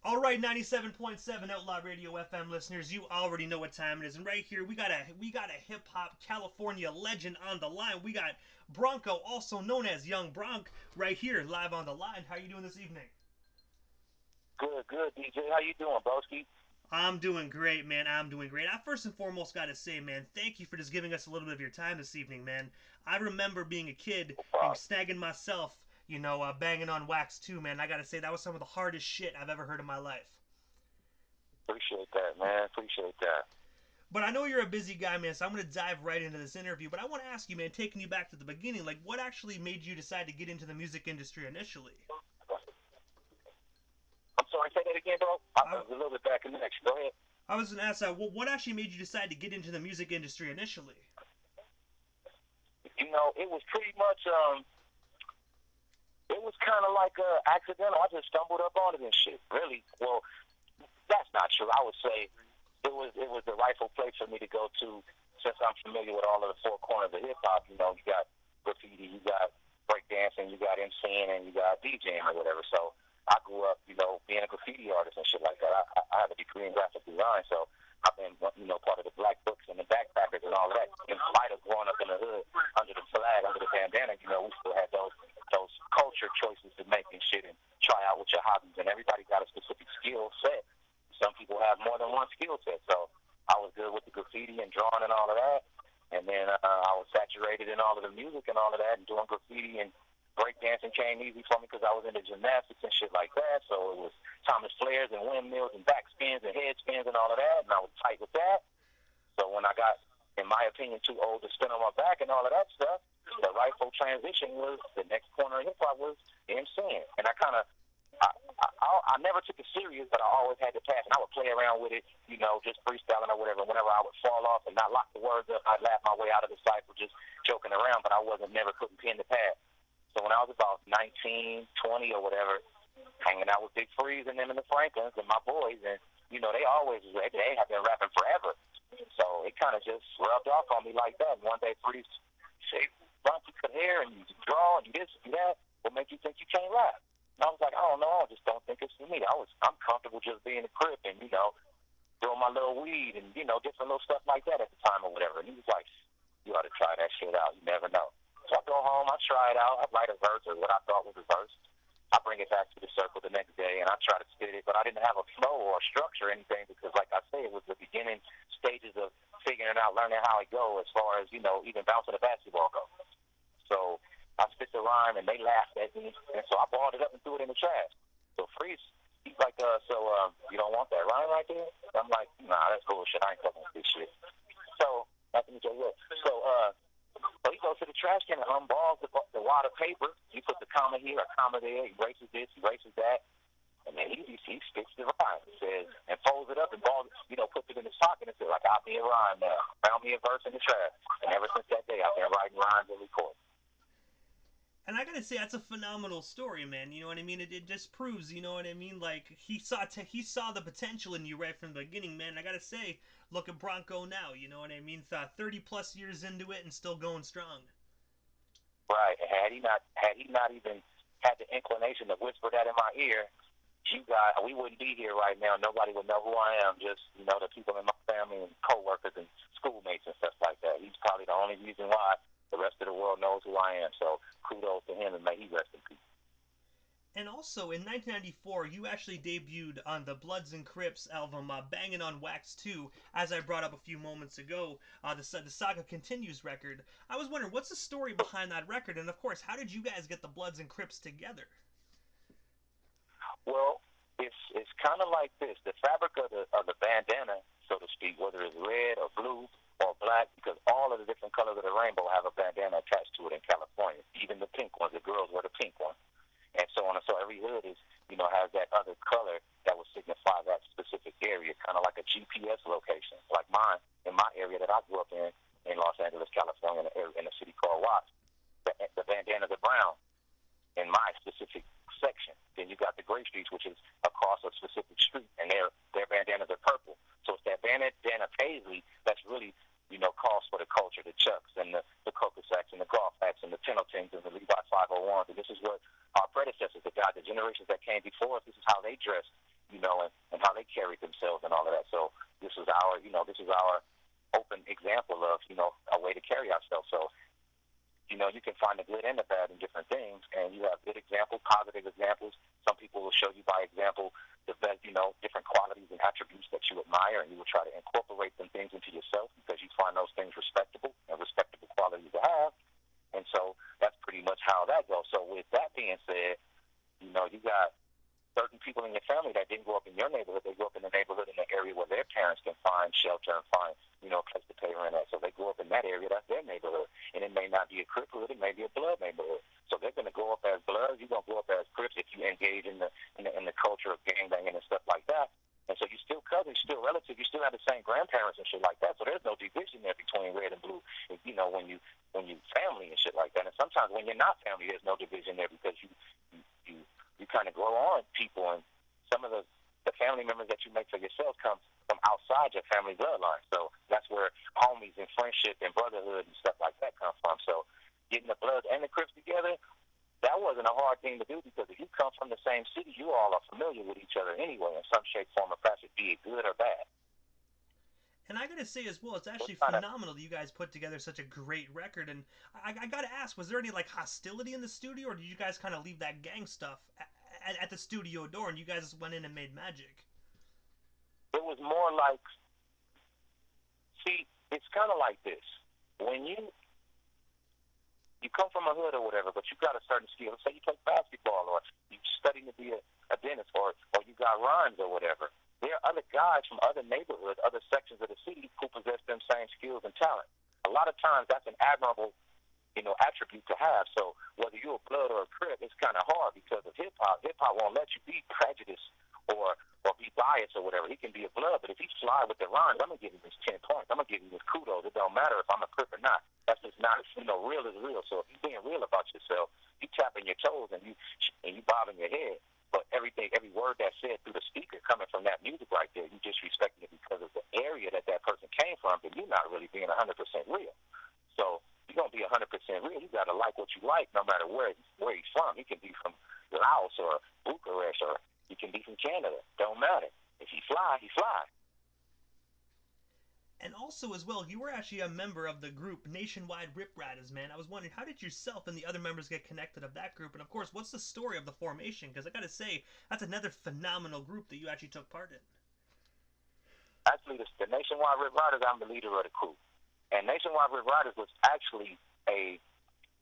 All right, 97.7 Outlaw Radio FM listeners, you already know what time it is, and right here we got a hip hop California legend on the line. We got Broncoe, also known as Young Bronc, right here live on the line. How you doing this evening? Good, DJ. How you doing, broski? I'm doing great, man. I'm doing great. I first and foremost got to say, man, thank you for just giving us a little bit of your time this evening, man. I remember being a kid and snagging myself, banging on wax too, man. I got to say, that was some of the hardest shit I've ever heard in my life. Appreciate that, man. Appreciate that. But I know you're a busy guy, man, so I'm going to dive right into this interview. But I want to ask you, man, taking you back to the beginning, like, what actually made you decide to get into the music industry initially? I'm sorry, say that again, bro. I was a little bit back in the next. Go ahead. I was going to ask, what actually made you decide to get into the music industry initially? It was pretty much, it was kind of like accidental. I just stumbled up on it and shit. Really? Well, that's not true. I would say it was the rightful place for me to go to, since I'm familiar with all of the four corners of hip hop. You got graffiti, you got breakdancing, you got MCing, and you got DJing or whatever. So I grew up, being a graffiti artist and shit like that. I have a degree in graphic design, so I've been, part of the black books and the backpackers and all that. In spite of growing up in the hood, under the flag, under the bandana, we still had those culture choices to make and shit and try out with your hobbies. And everybody got a specific skill set. Some people have more than one skill set. So I was good with the graffiti and drawing and all of that. And then I was saturated in all of the music and all of that and doing graffiti, and breakdancing came easy for me because I was into gymnastics and shit like that. So it was Thomas flares and windmills and backspins and head spins and all of that, and I was tight with that. So when I got, in my opinion, too old to spin on my back and all of that stuff, the rightful transition was the next corner of hip hop was MCing. And I never took it serious, but I always had the passion. I would play around with it, just freestyling or whatever. Whenever I would fall off and not lock the words up, I'd laugh my way out of the cypher just joking around, but I wasn't never putting pen to pad. So when I was about 19, 20 or whatever, hanging out with Big Freeze and them and the Franklins and my boys, and, they have been rapping forever. So it kind of just rubbed off on me like that. And one day Freeze said, "Bronc, you cut hair and you draw and you this and that. What make you think you can't rap?" And I was like, "I don't know. I just don't think it's for me. I'm comfortable just being a Crip and, doing my little weed and, different little stuff like that at the time or whatever." And he was like, "You ought to try that shit out. You never know." So I go home, I try it out, I write a verse or what I thought was a verse. I bring it back to the circle the next day and I try to spit it, but I didn't have a flow or a structure or anything because, like I say, it was the beginning stages of figuring out, learning how it go as far as, even bouncing a basketball go. So I spit the rhyme and they laughed at me, and so I balled it up and threw it in the trash. So Freeze, he's like, you don't want that rhyme right there? I'm like, nah, that's bullshit. I ain't fucking with this shit. So, so he goes to the trash can and unballs the wad of paper. He puts a comma here, a comma there, he erases this, he erases that, and then he spits the rhyme. He says, and folds it up and balls, puts it in his pocket and says, "I got me a rhyme now. Found me a verse in the trash." And ever since that day, I've been writing rhymes and recording. And I gotta say, that's a phenomenal story, man. You know what I mean? It just proves, you know what I mean? Like, he saw the potential in you right from the beginning, man. And I gotta say, look at Broncoe now, you know what I mean? 30 plus years into it and still going strong. Right. Had he not even had the inclination to whisper that in my ear, we wouldn't be here right now. Nobody would know who I am. Just, the people in my family and coworkers and schoolmates and stuff like that. He's probably the only reason why the rest of the world knows who I am. So kudos to him, and may he rest in peace. And also, in 1994, you actually debuted on the Bloods and Crips album, Bangin on Wax 2, as I brought up a few moments ago, the Saga Continues record. I was wondering, what's the story behind that record? And, of course, how did you guys get the Bloods and Crips together? Well, it's kind of like this. The fabric of the bandana, so to speak, whether it's red or blue or black, because all of the different colors of the rainbow have a bandana attached to it in California. Even the pink ones, the girls wear the pink one. And so on and so every hood is, has that other color that will signify that specific area, kind of like a GPS location. Like mine, in my area that I grew up in Los Angeles, California, in a city called Watts, the bandanas are brown in my specific section. Then you got the gray streets, which is across a specific street, and their bandanas are purple. So it's that bandana paisley that's really, calls for the culture, the Chucks and the Coca Sacks and the golf hats and the Pendletons and the Levi 501s. And this is what our predecessors, the generation generations that came before us, this is how they dressed and how they carried themselves and all of that. So this is our open example of, a way to carry ourselves. So, you can find the good and the bad in different things, and you have good examples, positive examples. Some people will show you by example the best, different qualities and attributes that you admire, and you will try to incorporate them things into yourself because you find those things respectable and respectable qualities to have. And so that's pretty much how that goes. So with that being said, you got certain people in your family that didn't grow up in your neighborhood. They grew up in the neighborhood in the area where their parents can find shelter and find, a place to pay rent at. So they grew up in that area. That's their neighborhood. And it may not be a Crip hood. It may be a Blood neighborhood. So they're going to grow up as Bloods. You're going to grow up as Crips if you engage in the culture of gangbanging and stuff like that. And so you're still cousins, you're still relatives, you still have the same grandparents and shit like that. So there's no division there between red and blue, when you family and shit like that. And sometimes when you're not family, there's no division there because you kind of grow on people, and some of the family members that you make for yourself come from outside your family bloodline. So that's where homies and friendship and brotherhood and stuff like that come from. So getting the Bloods and the Crips together, that wasn't a hard thing to do because if you come from the same city, you all are familiar with each other anyway in some shape, form, or fashion, be it good or bad. And I gotta say as well, it's actually phenomenal that you guys put together such a great record. And I gotta ask, was there any hostility in the studio, or did you guys kind of leave that gang stuff at the studio door and you guys went in and made magic? It was more like, see, it's kind of like this. When you come from a hood or whatever, but you got a certain skill. Let's say you play basketball, or you study to be a dentist, or you got rhymes or whatever. There are other guys from other neighborhoods, other sections of the city who possess them same skills and talent. A lot of times that's an admirable, attribute to have. So whether you're a Blood or a Crip, it's kind of hard because of hip-hop. Hip-hop won't let you be prejudiced or be biased or whatever. He can be a Blood, but if he fly with the rhymes, I'm going to give him his 10 points. I'm going to give him his kudos. It don't matter if I'm a Crip or not. That's just not, real is real. So if you're being real about yourself, you tapping your toes and you bobbing your head. But every word that's said through the speaker coming from that music right there, you disrespecting it because of the area that person came from, but you're not really being 100% real. So you're going to be 100% real. You got to like what you like no matter where he's from. He can be from Laos or Bucharest, or he can be from Canada. Don't matter. If he fly, he fly. And also, as well, you were actually a member of the group Nationwide RIP Ridaz, man. I was wondering, how did yourself and the other members get connected of that group? And, of course, what's the story of the formation? Because I got to say, that's another phenomenal group that you actually took part in. Actually, the Nationwide RIP Ridaz, I'm the leader of the crew. And Nationwide RIP Ridaz was actually a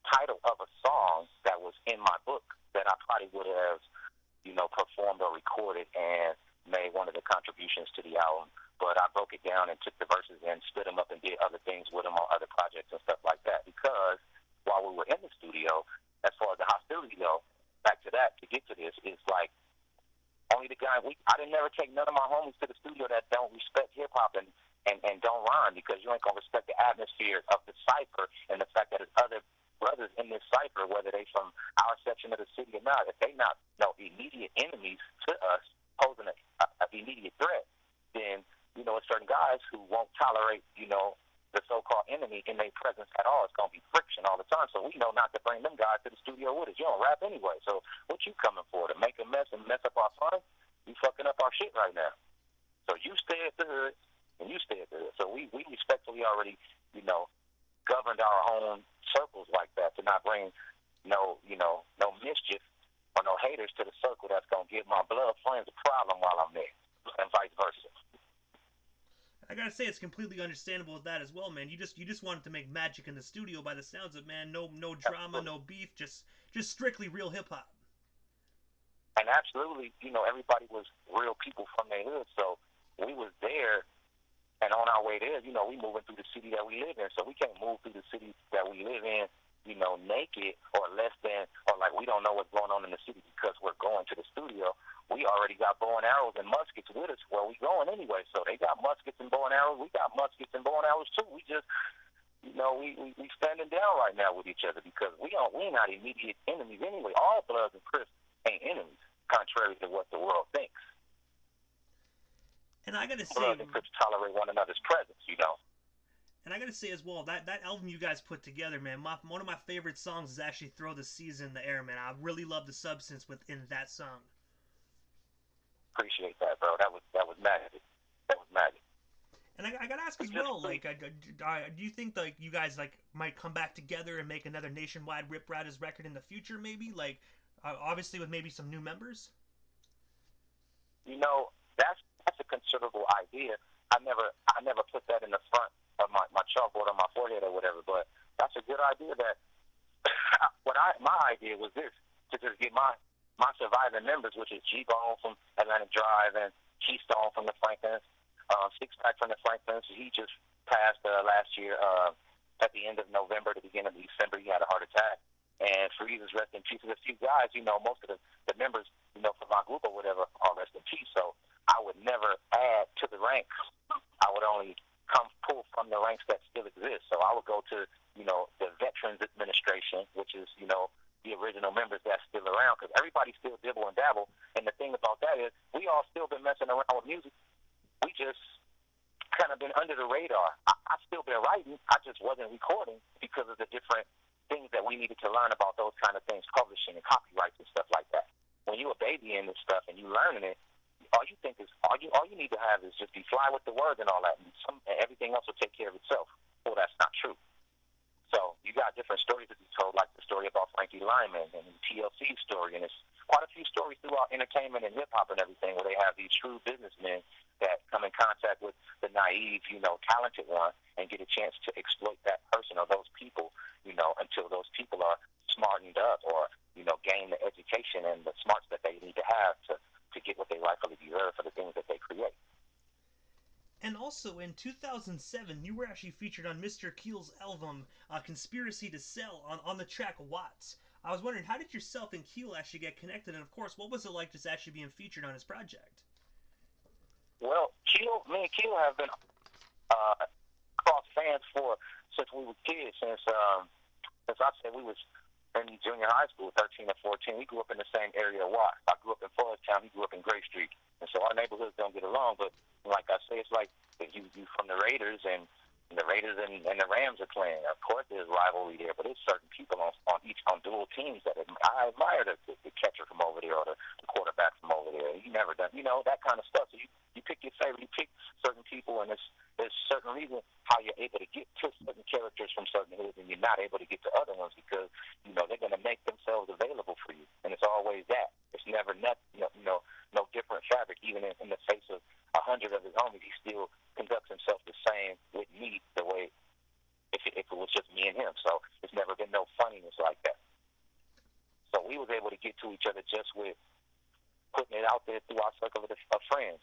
title of a song that was in my book that I probably would have, performed or recorded and made one of the contributions to the album. But I broke it down and took the verses and split them up and did other things with them on other projects and stuff like that. Because while we were in the studio, as far as the hostility go, back to that, to get to this, is like only the guy, I didn't never take none of my homies to the studio that don't respect hip-hop and don't rhyme, because you ain't going to respect the atmosphere of the cipher and the fact that there's other brothers in this cipher, whether they from our section of the city or not. If they not immediate enemies to us, posing an immediate threat, then it's certain guys who won't tolerate, the so-called enemy in their presence at all. It's going to be friction all the time. So we know not to bring them guys to the studio with us. You don't rap anyway. So what you coming for? To make a mess and mess up our fun? You fucking up our shit right now. So you stay at the hood, and you stay at the hood. So we respectfully already, governed our own circles like that to not bring no mischief or no haters to the circle that's going to give my blood friends a problem while I'm there, and vice versa. I gotta say, it's completely understandable with that as well, man. You just wanted to make magic in the studio by the sounds of it, man. No drama, no beef, just strictly real hip hop. And absolutely, everybody was real people from their hood, so we was there, and on our way there, we moving through the city that we live in, so we can't move through the city that we live in, naked or less than, or like we don't know what's going on in the city because we're going to the studio. We already got bow and arrows and muskets with us where we going anyway. So they got muskets and bow and arrows. We got muskets and bow and arrows too. We just, we standing down right now with each other because we not immediate enemies anyway. All Bloods and Crips ain't enemies, contrary to what the world thinks. And I gotta say, Bloods and Crips tolerate one another's presence, And I gotta say as well, that album you guys put together, man, one of my favorite songs is actually "Throw the Seas in the Air," man. I really love the substance within that song. Appreciate that, bro. That was magic. That was magic. And I gotta ask as well, like, do you think like you guys like might come back together and make another nationwide RIP Ridaz record in the future? Maybe like, obviously with maybe some new members. You know, that's a considerable idea. I never put that in the front of my chalkboard on my forehead or whatever, but that's a good idea. That my idea was this, to just get my surviving members, which is G Bone from Atlantic Drive and Keystone from the Franklins, Six Pack from the Franklins. He just passed last year at the end of November, the beginning of December. He had a heart attack. And Freeze rest in peace. There's a few guys, you know, most of the members, you know, from my group or whatever, all rest in peace. So I would never add to the ranks. I would only pull from the ranks that still exist. So I would go to, you know, the Veterans Administration, which is, you know, the original members that's still around, because everybody still dibble and dabble. And the thing about that is we all still been messing around with music. We just kind of been under the radar. I've still been writing. I just wasn't recording because of the different things that we needed to learn about those kind of things, publishing and copyrights and stuff like that. When you're a baby in this stuff and you learning it, all you need to have is just be fly with the words and all that, and everything else will take care of itself. Well, that's not true. So you got different stories to be told, like the story about Frankie Lyman and the TLC story, and it's quite a few stories throughout entertainment and hip hop and everything, where they have these true businessmen that come in contact with the naive, you know, talented one, and get a chance to exploit that person or those people, you know, until those people are smartened up or, you know, gain the education and the smarts that they need to have to get what they rightfully deserve for the things that they create. And also in 2007, you were actually featured on Mr. Keel's album Conspiracy to Sell on the track Watts. I was wondering, how did yourself and Keel actually get connected? And of course, what was it like just actually being featured on his project? Well, me and Keel have been cross fans since we were kids, since I said we was in junior high school, 13 or 14. We grew up in the same area of Watts. I grew up in Forest Town. He grew up in Gray Street. And so our neighborhoods don't get along. But like I say, it's like you from the Raiders, and the Raiders and the Rams are playing. Of course, there's rivalry there, but there's certain people on dual teams that I admire the catcher from over there or the quarterback from over there. You never done, you know, that kind of stuff. So you pick your favorite, you pick certain people, and there's certain reasons how you're able to get to certain characters from certain hoods, and you're not able to get to other ones because, you know, they're going to make themselves available for you, and it's always that. It's never no different fabric. Even in the face of 100 of his homies, he still conducts himself the same with me the way if it was just me and him. So it's never been no funniness like that. So we was able to get to each other just with putting it out there through our circle of friends.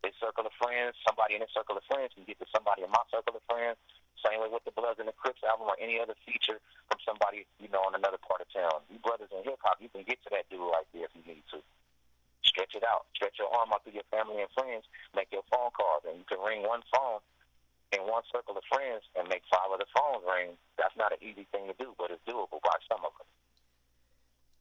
This circle of friends, somebody in this circle of friends can get to somebody in my circle of friends. Same way with the Bloods and the Crips album or any other feature from somebody, you know, in another part of town. You brothers in hip hop, you can get to that dude right there if you need to. Stretch it out. Stretch your arm out to your family and friends. Make your phone calls, and you can ring one phone in one circle of friends and make 5 other phones ring. That's not an easy thing to do, but it's doable by some of them.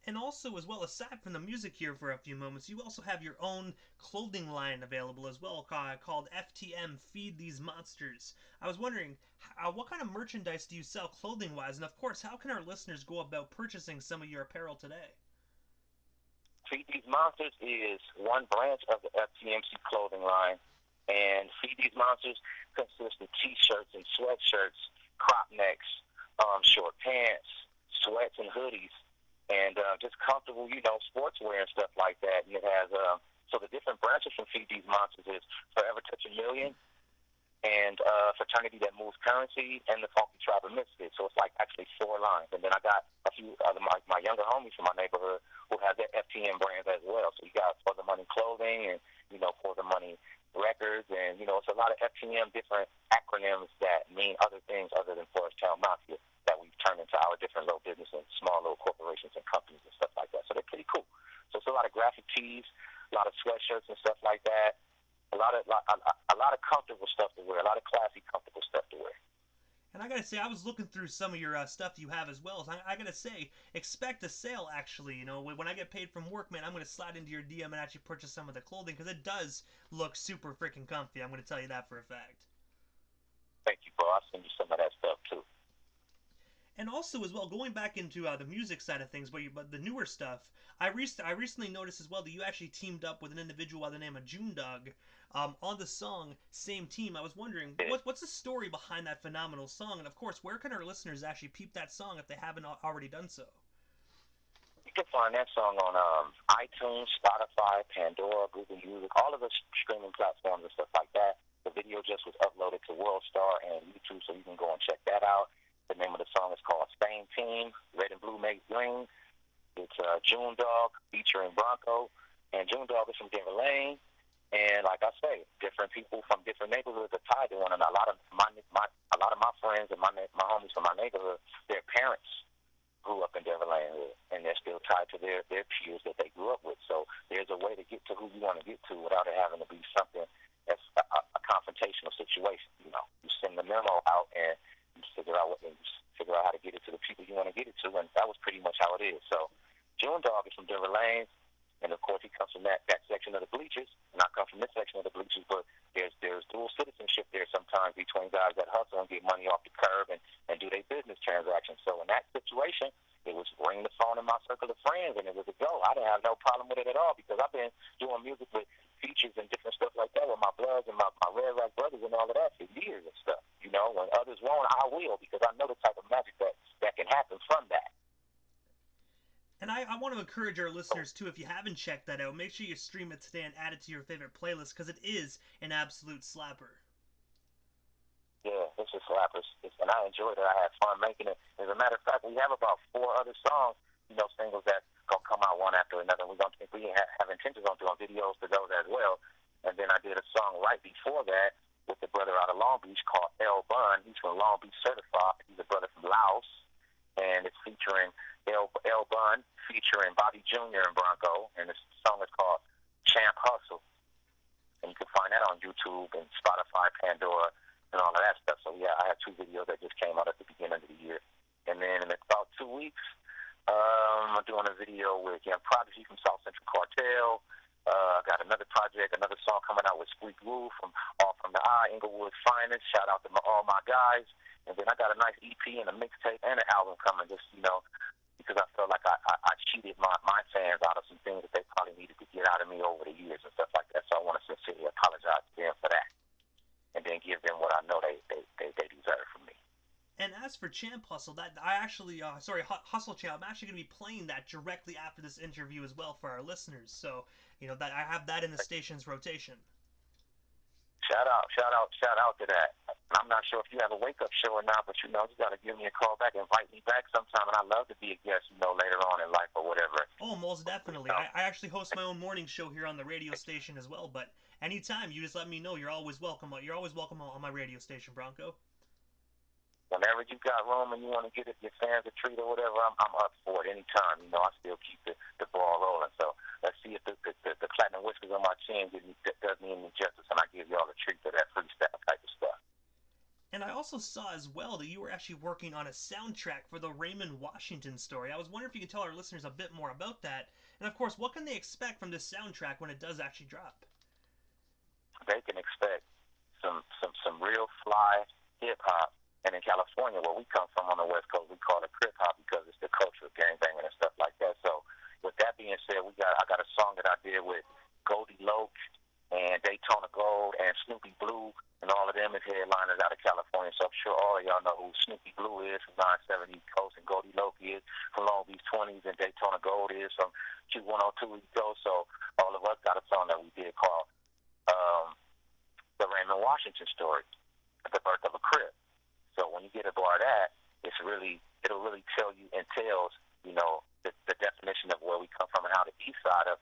And also, as well, aside from the music here for a few moments, you also have your own clothing line available as well, called FTM Feed These Monsters. I was wondering, what kind of merchandise do you sell clothing-wise? And of course, how can our listeners go about purchasing some of your apparel today? Feed These Monsters is one branch of the FTMC clothing line. And Feed These Monsters consists of t-shirts and sweatshirts, crop necks, short pants, sweats and hoodies, and just comfortable, you know, sportswear and stuff like that. And it has, so the different branches from Feed These Monsters is Forever Touch a Million, and Fraternity That Moves Currency, and the Funky Tribe of Misfits. So it's like actually 4 lines. And then I got a few other my younger homies from my neighborhood who have their FTM brands as well. So you got For the Money Clothing and, you know, For the Money Records, and, you know, it's a lot of FTM different acronyms that mean other things other than Forest Town Mafia that we've turned into our different little business and small little corporations and companies and stuff like that. So they're pretty cool. So it's a lot of graphic tees, a lot of sweatshirts and stuff like that. A lot of comfortable stuff to wear, a lot of classy, comfortable stuff to wear. And I gotta say, I was looking through some of your stuff you have as well. So I gotta say, expect a sale actually. You know, when I get paid from work, man, I'm gonna slide into your DM and actually purchase some of the clothing because it does look super freaking comfy. I'm gonna tell you that for a fact. Thank you, bro. I'll send you some of that stuff too. And also as well, going back into the music side of things, but the newer stuff, I recently noticed as well that you actually teamed up with an individual by the name of June Dog on the song Same Team. I was wondering what's the story behind that phenomenal song, and of course, where can our listeners actually peep that song if they haven't already done so? You can find that song on iTunes, Spotify, Pandora, Google Music, all of the streaming platforms and stuff like that. The video just was uploaded to WorldStar and YouTube, so you can go and check that out. The name of the song is called Same Team, Red and Blue Make Green. It's June Dog featuring Broncoe, and June Dog is from Denver Lane. And like I say, different people from different neighborhoods are tied to one another. A lot of my friends and my homies from my neighborhood, their parents grew up in Denver Lane, and they're still tied to their peers that they grew up with. So there's a way to get to who you want to get to without it having to be something that's a confrontational situation. You know, you send the memo out and you figure out how to get it to the people you want to get it to, and that was pretty much how it is. So June Dog is from Denver Lane, and of course he comes from that section of the bleachers, and I come from this section of the bleachers, but there's dual citizenship there sometimes between guys that hustle and get money off the curb and do their business transactions. So in that situation, it was ring the phone in my circle of friends, and it was a go. I didn't have no problem with it at all because I've been doing music with features and different stuff like that with my Bloods and my Red Rock brothers and all of that for years and stuff. You know, when others won't, I will, because I know the type of magic that can happen from that. And I want to encourage our listeners too, if you haven't checked that out, make sure you stream it today and add it to your favorite playlist because it is an absolute slapper. Yeah, it's a slapper, and I enjoyed it. I had fun making it. As a matter of fact, we have about 4 other songs, singles that gonna come out one after another. We have intentions on doing videos for those as well. And then I did a song right before that with the brother out of Long Beach called L Bun. He's from Long Beach certified. He's a brother from Laos, and it's featuring L Bun featuring Bobby Jr. and Broncoe, and the song is called Champ Hustle. And you can find that on YouTube and Spotify, Pandora, and all of that stuff. So yeah, I have 2 videos that just came out at the beginning of the year. And then in about 2 weeks, I'm doing a video with Young Prodigy from South Central Cartel. I got another project, another song coming out with Squeak Woo from the Eye, Inglewood's Finest. Shout out to all my guys. And then I got a nice EP and a mixtape and an album coming, just, because I felt like I cheated my fans out of some things that they probably needed to get out of me over the years and stuff like that. So I want to sincerely apologize to them for that, and then give them what I know they deserve from me. And as for Champ Hustle, Hustle Champ, I'm actually going to be playing that directly after this interview as well for our listeners. So, that I have that in the station's rotation. Shout out to that. I'm not sure if you have a wake-up show or not, but you got to give me a call back, invite me back sometime, and I'd love to be a guest, later on in life or whatever. Oh, most definitely. I actually host my own morning show here on the radio station as well, but anytime, you just let me know. You're always welcome. You're always welcome on my radio station, Broncoe. Whenever you got room and you want to get your fans a treat or whatever, I'm up for it anytime. I still keep the ball rolling. So let's see if the platinum whiskers on my chin does me any justice, and I give y'all a treat for that freestyle type of stuff. And I also saw as well that you were actually working on a soundtrack for the Raymond Washington story. I was wondering if you could tell our listeners a bit more about that. And of course, what can they expect from this soundtrack when it does actually drop? They can expect some real fly hip-hop. And in California, where we come from on the West Coast, we call it Crip hop because it's the culture of gangbanging and stuff like that. So with that being said, I got a song that I did with Goldie Loke and Daytona Gold and Snoopy Blue, and all of them is headliners out of California. So I'm sure all of y'all know who Snoopy Blue is from 970 Coast, and Goldie Loke is from Long Beach 20s, and Daytona Gold is from Q102 East Coast. So all of us got a song that we did called The Raymond Washington Story, The Birth of a Crip. So when you get a bar of that, it'll really entails, the definition of where we come from and how the east side of,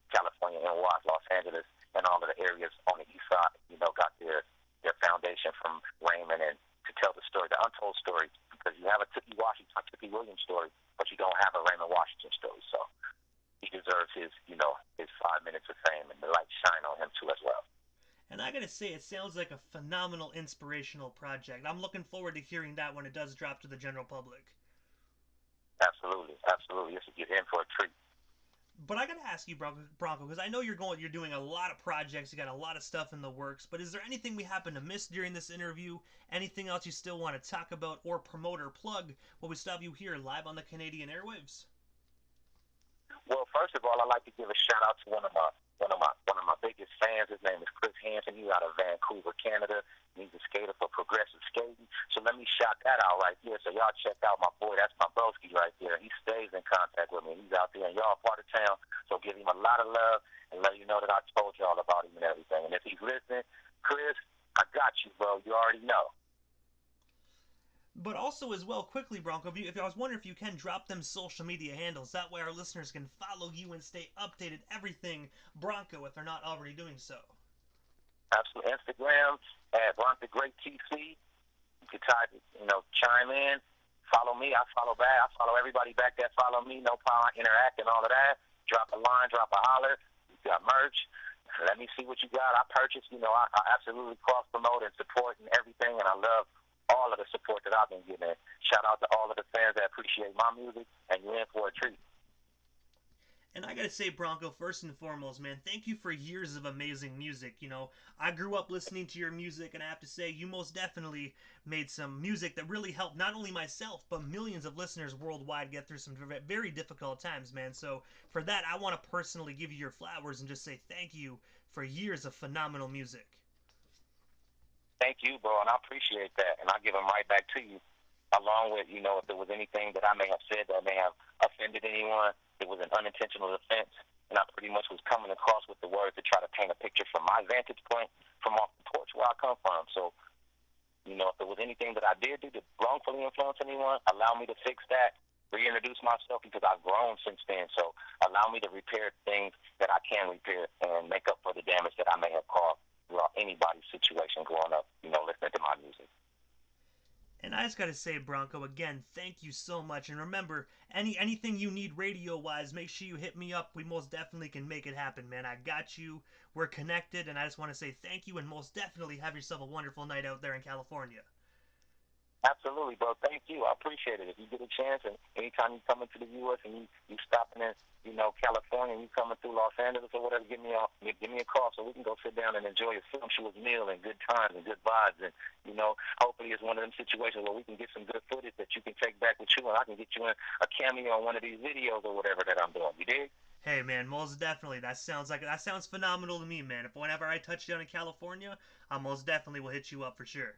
California and Los Angeles and all of the areas on the east side, got their foundation from Raymond, and to tell the story, the untold story, because you have a Tookie Williams story, but you don't have a Raymond Washington story. So he deserves his 5 minutes of fame, and the light shine on him too as well. And I gotta say, it sounds like a phenomenal inspirational project. I'm looking forward to hearing that when it does drop to the general public. Absolutely. You should get in for a treat. But I gotta ask you, Bronco, because I know you're doing a lot of projects, you got a lot of stuff in the works. But is there anything we happen to miss during this interview? Anything else you still want to talk about or promote or plug while we stop you here live on the Canadian airwaves? Well, first of all, I'd like to give a shout out to one of my biggest fans. His name is Chris Hansen. He's out of Vancouver, Canada. He's a skater for Progressive Skating. So let me shout that out right here. So y'all check out my boy. That's my broski right there. He stays in contact with me. He's out there in y'all part of town. So give him a lot of love and let you know that I told y'all about him and everything. And if he's listening, Chris, I got you, bro. You already know. But also as well, quickly, Bronco, if I was wondering if you can drop them social media handles. That way our listeners can follow you and stay updated everything Bronco if they're not already doing so. Absolutely. Instagram at Bronco Great TC. You can chime in, follow me, I follow back, I follow everybody back that follow me, no problem, interact and all of that. Drop a line, drop a holler. You got merch. Let me see what you got. I purchase, I absolutely cross promote and support and everything, and I love all of the support that I've been getting. Shout out to all of the fans that appreciate my music, and you're in for a treat. And I gotta say, Bronco, first and foremost, man, thank you for years of amazing music. I grew up listening to your music, and I have to say, you most definitely made some music that really helped not only myself, but millions of listeners worldwide get through some very difficult times, man. So for that, I want to personally give you your flowers and just say thank you for years of phenomenal music. Thank you, bro, and I appreciate that, and I'll give them right back to you. Along with, if there was anything that I may have said that may have offended anyone, it was an unintentional offense, and I pretty much was coming across with the words to try to paint a picture from my vantage point, from off the porch where I come from. So, if there was anything that I did do to wrongfully influence anyone, allow me to fix that, reintroduce myself, because I've grown since then. So allow me to repair things that I can repair and make up for the damage that I may have caused throughout anybody's situation growing up, listening to my music. And I just gotta say, Bronco, again, thank you so much. And remember, anything you need radio-wise, make sure you hit me up. We most definitely can make it happen, man. I got you. We're connected, and I just want to say thank you, and most definitely have yourself a wonderful night out there in California. Absolutely, bro. Thank you. I appreciate it. If you get a chance, and anytime you come into the U.S. and you stopping in, California, and you coming through Los Angeles or whatever, give me a call so we can go sit down and enjoy a sumptuous meal and good times and good vibes. And, hopefully it's one of them situations where we can get some good footage that you can take back with you, and I can get you in a cameo on one of these videos or whatever that I'm doing. You dig? Hey, man, most definitely. That sounds phenomenal to me, man. If whenever I touch down in California, I most definitely will hit you up for sure.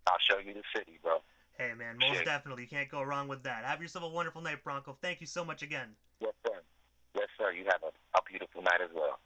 I'll show you the city, bro. Hey, man, most definitely. You can't go wrong with that. Have yourself a wonderful night, Bronco. Thank you so much again. Yes, sir. Yes, sir. You have a beautiful night as well.